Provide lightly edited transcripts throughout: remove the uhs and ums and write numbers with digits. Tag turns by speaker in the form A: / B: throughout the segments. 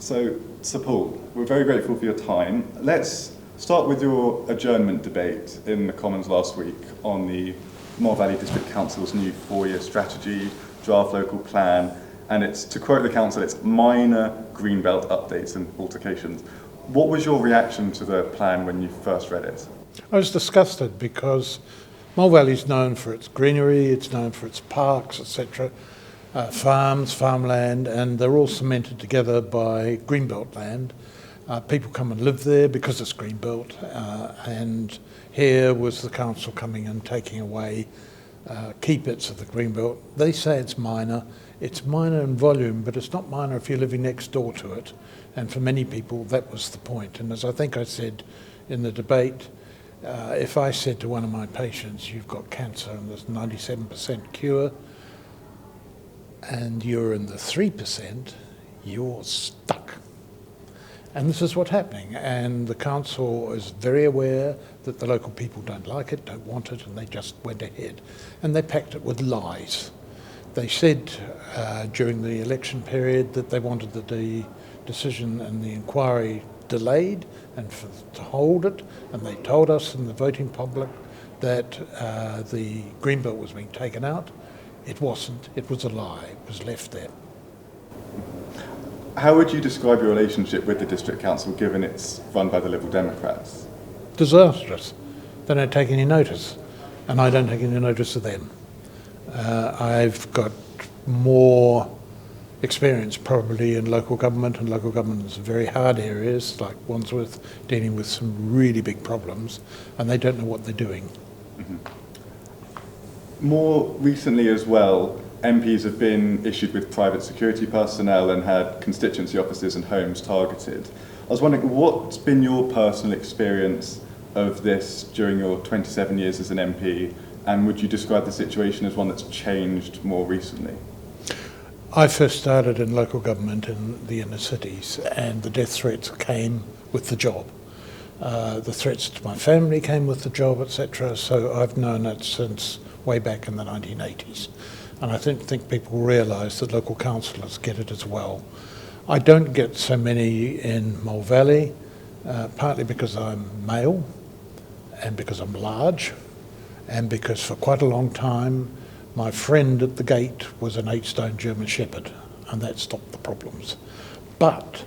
A: So, Sir Paul, we're very grateful for your time. Let's start with your adjournment debate in the Commons last week on the Mole Valley District Council's new 4-year strategy, draft local plan, and it's, to quote the council, it's minor greenbelt updates and altercations. What was your reaction to the plan when you first read it?
B: I was disgusted because Mole Valley is known for its greenery, it's known for its parks, etc., farms, farmland, and they're all cemented together by greenbelt land. People come and live there because it's greenbelt, and here was the council coming and taking away key bits of the greenbelt. They say it's minor in volume, but it's not minor if you're living next door to it, and for many people that was the point. And as I think I said in the debate, if I said to one of my patients, you've got cancer and there's 97% cure, and you're in the 3%, you're stuck. And this is what's happening, and the council is very aware that the local people don't like it, don't want it, and they just went ahead. And they packed it with lies. They said during the election period that they wanted the decision and the inquiry delayed and to hold it, and they told us in the voting public that the greenbelt was being taken out. It wasn't, it was a lie, it was left there.
A: How would you describe your relationship with the District Council given it's run by the Liberal Democrats?
B: Disastrous. They don't take any notice, and I don't take any notice of them. I've got more experience probably in local government, and local government is very hard areas like Wandsworth, dealing with some really big problems, and they don't know what they're doing.
A: Mm-hmm. More recently as well, MPs have been issued with private security personnel and had constituency offices and homes targeted. I was wondering, what's been your personal experience of this during your 27 years as an MP, and would you describe the situation as one that's changed more recently?
B: I first started in local government in the inner cities, and the death threats came with the job. The threats to my family came with the job, etc. So I've known it since way back in the 1980s. And I think people realise that local councillors get it as well. I don't get so many in Mole Valley, partly because I'm male, and because I'm large, and because for quite a long time my friend at the gate was an 8-stone German Shepherd, and that stopped the problems. But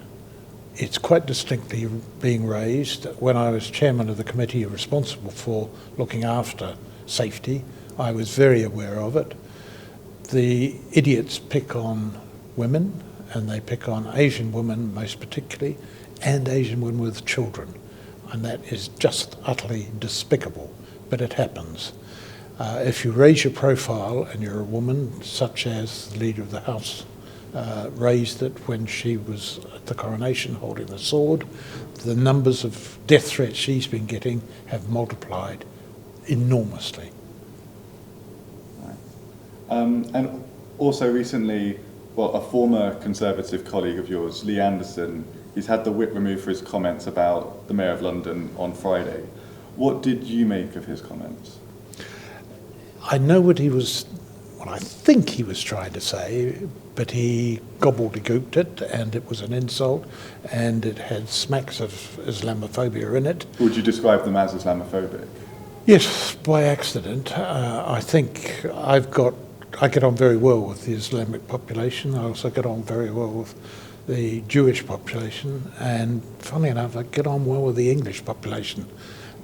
B: it's quite distinctly being raised. When I was chairman of the committee responsible for looking after safety, I was very aware of it. The idiots pick on women, and they pick on Asian women most particularly, and Asian women with children. And that is just utterly despicable, but it happens. If you raise your profile and you're a woman, such as the Leader of the House raised it when she was at the coronation holding the sword, the numbers of death threats she's been getting have multiplied enormously.
A: And also recently, a former Conservative colleague of yours, Lee Anderson, he's had the whip removed for his comments about the Mayor of London on Friday. What did you make of his comments?
B: I know what I think he was trying to say, but he gobbledygooked it, and it was an insult, and it had smacks of Islamophobia in it.
A: Would you describe them as Islamophobic?
B: Yes, by accident. I think I get on very well with the Islamic population. I also get on very well with the Jewish population, and funnily enough, I get on well with the English population.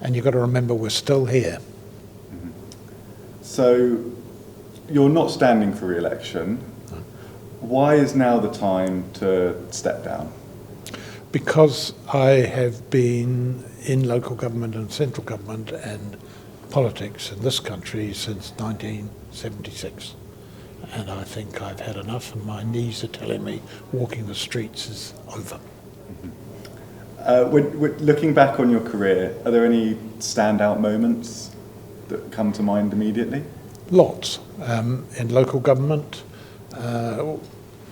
B: And you've got to remember, we're still here.
A: Mm-hmm. So you're not standing for re-election. No. Why is now the time to step down?
B: Because I have been in local government and central government and politics in this country since 1976. And I think I've had enough, and my knees are telling me walking the streets is over.
A: Mm-hmm. Looking back on your career, are there any standout moments that come to mind immediately?
B: Lots. In local government,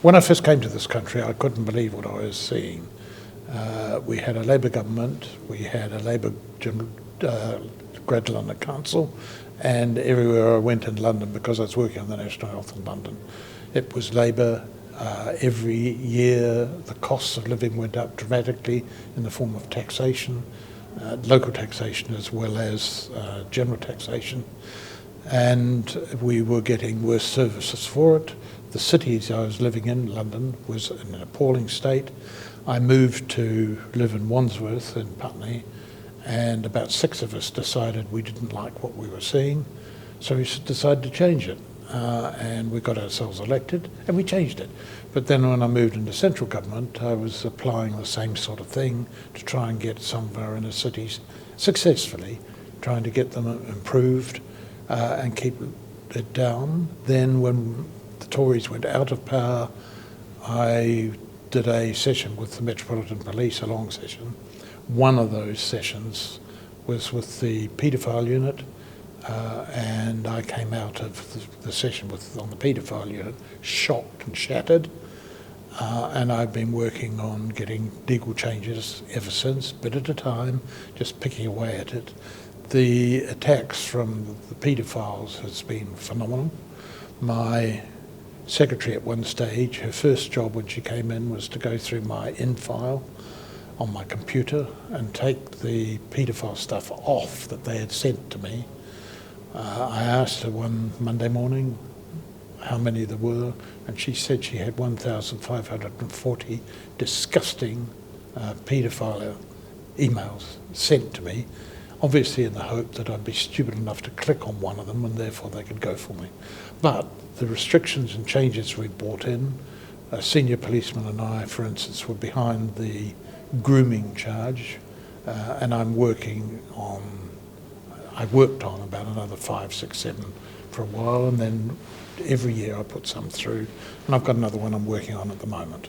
B: when I first came to this country, I couldn't believe what I was seeing. We had a Labour government, we had a Labour Greater London Council, and everywhere I went in London, because I was working on the National Health in London, it was Labour Every year the costs of living went up dramatically in the form of taxation, local taxation as well as general taxation, and we were getting worse services for it. The cities I was living in, London, was in an appalling state. I moved to live in Wandsworth in Putney, and about 6 of us decided we didn't like what we were seeing, so we decided to change it. And we got ourselves elected and we changed it. But then when I moved into central government, I was applying the same sort of thing to try and get some of our inner cities successfully, trying to get them improved and keep it down. Then when the Tories went out of power, I did a session with the Metropolitan Police, a long session. One of those sessions was with the paedophile unit, and I came out of the session on the paedophile unit shocked and shattered, and I've been working on getting legal changes ever since, bit at a time, just picking away at it. The attacks from the paedophiles has been phenomenal. My secretary at one stage, her first job when she came in was to go through my in-file on my computer and take the paedophile stuff off that they had sent to me. I asked her one Monday morning how many there were, and she said she had 1,540 disgusting paedophile emails sent to me, obviously in the hope that I'd be stupid enough to click on one of them and therefore they could go for me. But the restrictions and changes we brought in, a senior policeman and I, for instance, were behind the grooming charge, and I worked on about another 5, 6, 7 for a while, and then every year I put some through, and I've got another one I'm working on at the moment.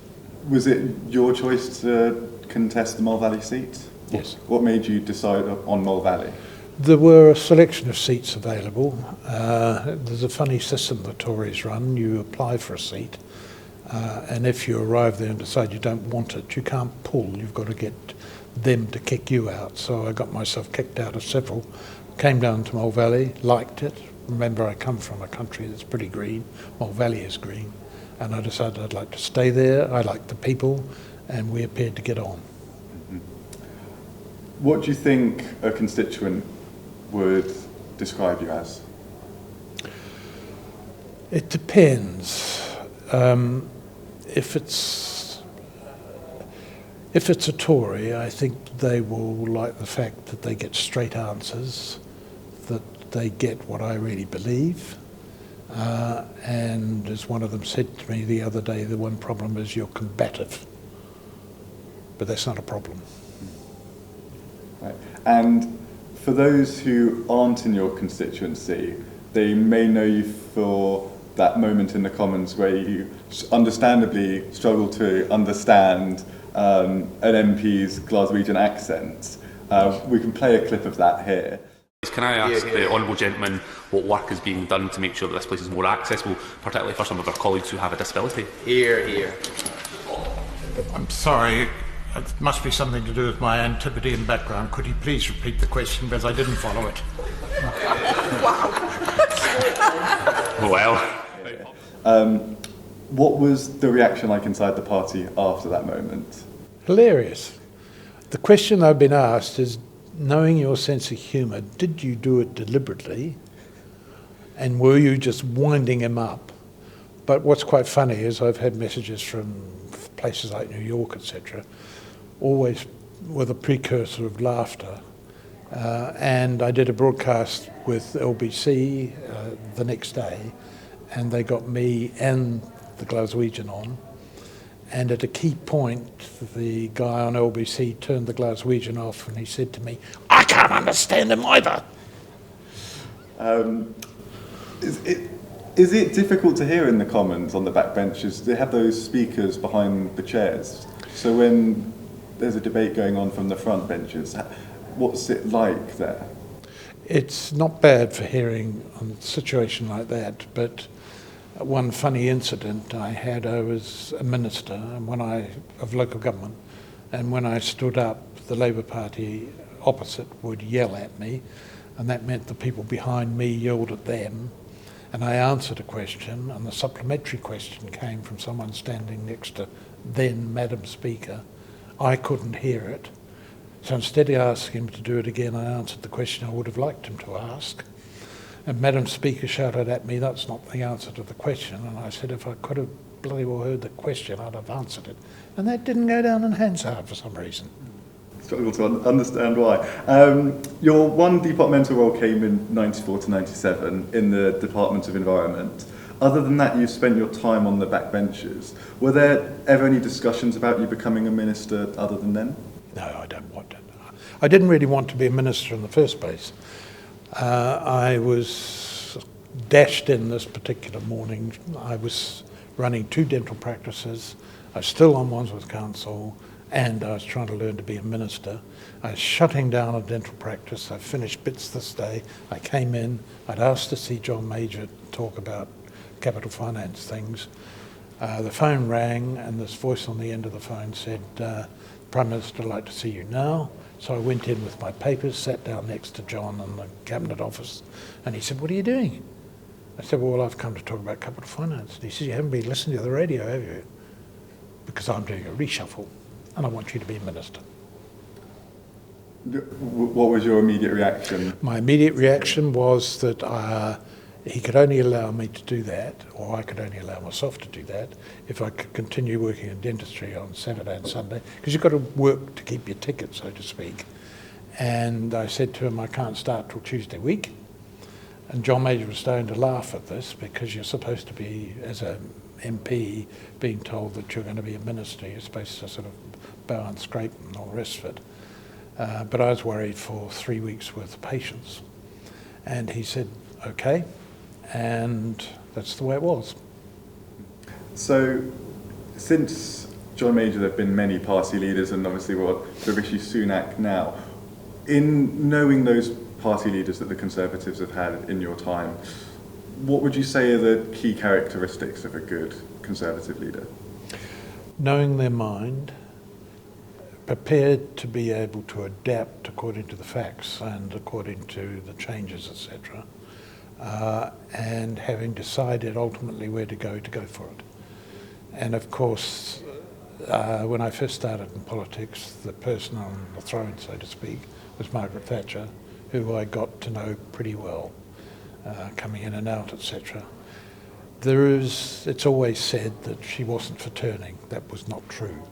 A: Was it your choice to contest the Mole Valley seat?
B: Yes.
A: What made you decide on Mole Valley?
B: There were a selection of seats available. There's a funny system the Tories run. You apply for a seat, and if you arrive there and decide you don't want it, you can't pull. You've got to get them to kick you out. So I got myself kicked out of several. Came down to Mole Valley, liked it. Remember, I come from a country that's pretty green. Mole Valley is green. And I decided I'd like to stay there. I liked the people, and we appeared to get on.
A: Mm-hmm. What do you think a constituent would describe you as?
B: It depends. If it's a Tory, I think they will like the fact that they get straight answers, that they get what I really believe. And as one of them said to me the other day, the one problem is you're combative. But that's not a problem.
A: Right. And for those who aren't in your constituency, they may know you for that moment in the Commons where you understandably struggle to understand an MP's Glaswegian accent. We can play a clip of that here.
C: Can I ask the Honourable Gentleman what work is being done to make sure that this place is more accessible, particularly for some of our colleagues who have a disability?
D: Here, here.
E: I'm sorry, it must be something to do with my Antipodean background. Could you please repeat the question, because I didn't follow it?
C: Well.
A: What was the reaction like inside the party after that moment?
B: Hilarious. The question I've been asked is, knowing your sense of humour, did you do it deliberately? And were you just winding him up? But what's quite funny is I've had messages from places like New York, etc., always with a precursor of laughter. And I did a broadcast with LBC the next day, and they got me and the Glaswegian on. And at a key point, the guy on LBC turned the Glaswegian off and he said to me, "I can't understand him either."
A: Is it difficult to hear in the Commons on the backbenches? They have those speakers behind the chairs. So when there's a debate going on from the front benches, what's it like there? It's
B: not bad for hearing on a situation like that, but one funny incident I had, I was a minister of local government, and when I stood up, the Labour Party opposite would yell at me, and that meant the people behind me yelled at them, And I answered a question, and the supplementary question came from someone standing next to then Madam Speaker. I couldn't hear it. So instead of asking him to do it again, I answered the question I would have liked him to ask. And Madam Speaker shouted at me, "That's not the answer to the question." And I said, if I could have bloody well heard the question, I'd have answered it. And that didn't go down in Hansard for some reason.
A: Struggle to understand why. Your one departmental role came in 94 to 97 in the Department of Environment. Other than that, you spent your time on the backbenches. Were there ever any discussions about you becoming a minister other than then?
B: No, I don't want it. I didn't really want to be a minister in the first place. I was dashed in this particular morning. I was running 2 dental practices. I was still on Wandsworth Council, and I was trying to learn to be a minister. I was shutting down a dental practice. I finished bits this day. I came in. I'd asked to see John Major talk about capital finance things. The phone rang, and this voice on the end of the phone said, "Prime Minister, I'd like to see you now." So I went in with my papers, sat down next to John in the Cabinet office, and he said, "What are you doing?" I said, "Well, I've come to talk about capital finance." And he said, "You haven't been listening to the radio, have you? Because I'm doing a reshuffle, and I want you to be minister."
A: What was your immediate reaction?
B: My immediate reaction was that he could only allow me to do that, or I could only allow myself to do that, if I could continue working in dentistry on Saturday and Sunday, because you've got to work to keep your ticket, so to speak. And I said to him, "I can't start till Tuesday week." And John Major was starting to laugh at this, because you're supposed to be, as an MP, being told that you're going to be a minister. You're supposed to sort of bow and scrape and all the rest of it. But I was worried for 3 weeks worth of patience. And he said, "Okay." And that's the way it was.
A: So, since John Major, there have been many party leaders, and obviously for Rishi Sunak now. In knowing those party leaders that the Conservatives have had in your time, what would you say are the key characteristics of a good Conservative leader?
B: Knowing their mind, prepared to be able to adapt according to the facts and according to the changes, etc., and having decided ultimately where to go for it. And of course, when I first started in politics, the person on the throne, so to speak, was Margaret Thatcher, who I got to know pretty well, coming in and out, etc. It's always said that she wasn't for turning. That was not true.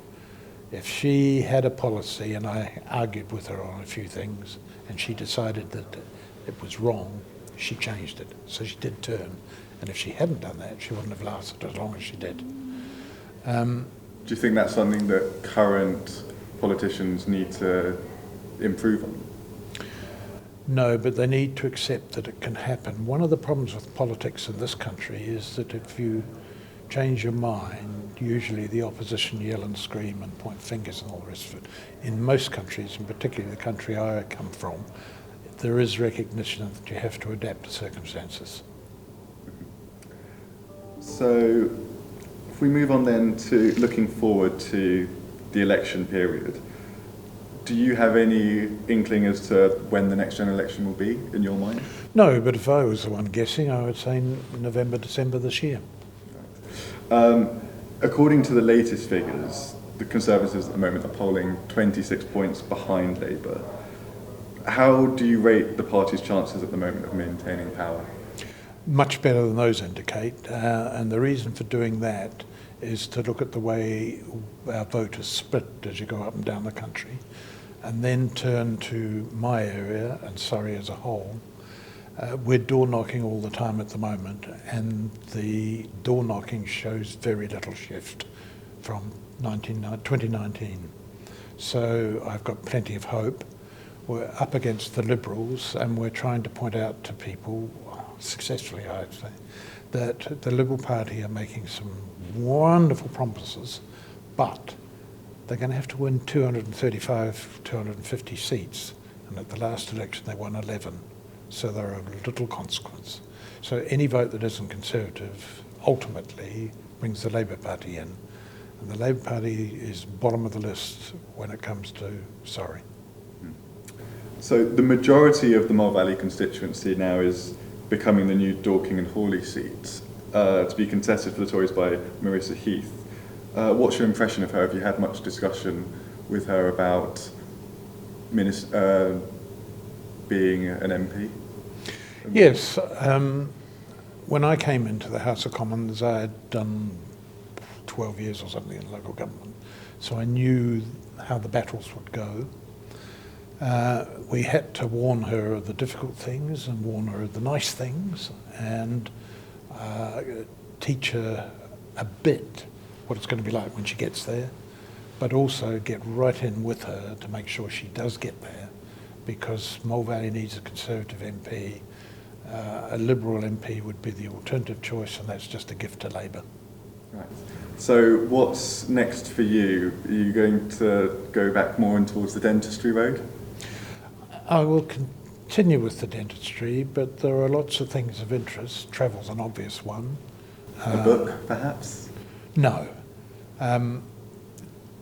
B: If she had a policy, and I argued with her on a few things, and she decided that it was wrong, she changed it. So she did turn. And if she hadn't done that, she wouldn't have lasted as long as she did.
A: Do you think that's something that current politicians need to improve on?
B: No, but they need to accept that it can happen. One of the problems with politics in this country is that if you change your mind, usually the opposition yell and scream and point fingers and all the rest of it. In most countries, and particularly the country I come from, there is recognition that you have to adapt to circumstances.
A: So, if we move on then to looking forward to the election period, do you have any inkling as to when the next general election will be in your mind?
B: No, but if I was the one guessing, I would say November, December this year.
A: According to the latest figures, the Conservatives at the moment are polling 26 points behind Labour. How do you rate the party's chances at the moment of maintaining power?
B: Much better than those indicate, and the reason for doing that is to look at the way our vote is split as you go up and down the country, and then turn to my area and Surrey as a whole. We're door knocking all the time at the moment, and the door knocking shows very little shift from 2019. So I've got plenty of hope. We're up against the Liberals, and we're trying to point out to people, successfully I'd say, that the Liberal Party are making some wonderful promises, but they're going to have to win 235, 250 seats, and at the last election they won 11, so they're of little consequence. So any vote that isn't Conservative ultimately brings the Labour Party in, and the Labour Party is bottom of the list when it comes to Surrey.
A: So the majority of the Mole Valley constituency now is becoming the new Dorking and Hawley seat, to be contested for the Tories by Marissa Heath. What's your impression of her? Have you had much discussion with her about being an MP?
B: Yes. When I came into the House of Commons, I had done 12 years or something in local government, so I knew how the battles would go. We had to warn her of the difficult things and warn her of the nice things, and teach her a bit what it's going to be like when she gets there, but also get right in with her to make sure she does get there, because Mole Valley needs a Conservative MP. A Liberal MP would be the alternative choice, and that's just a gift to Labour.
A: Right. So what's next for you? Are you going to go back more in towards the dentistry road?
B: I will continue with the dentistry, but there are lots of things of interest. Travel's an obvious one.
A: A book, perhaps?
B: No.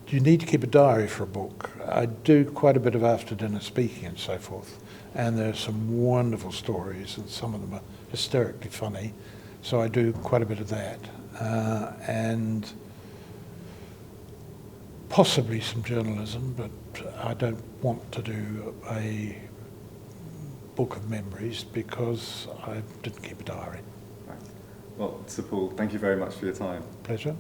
B: You need to keep a diary for a book. I do quite a bit of after-dinner speaking and so forth, and there are some wonderful stories, and some of them are hysterically funny, so I do quite a bit of that. And possibly some journalism, but I don't want to do a book of memories because I didn't keep a diary.
A: Right. Well, Sir Paul, thank you very much for your time.
B: Pleasure.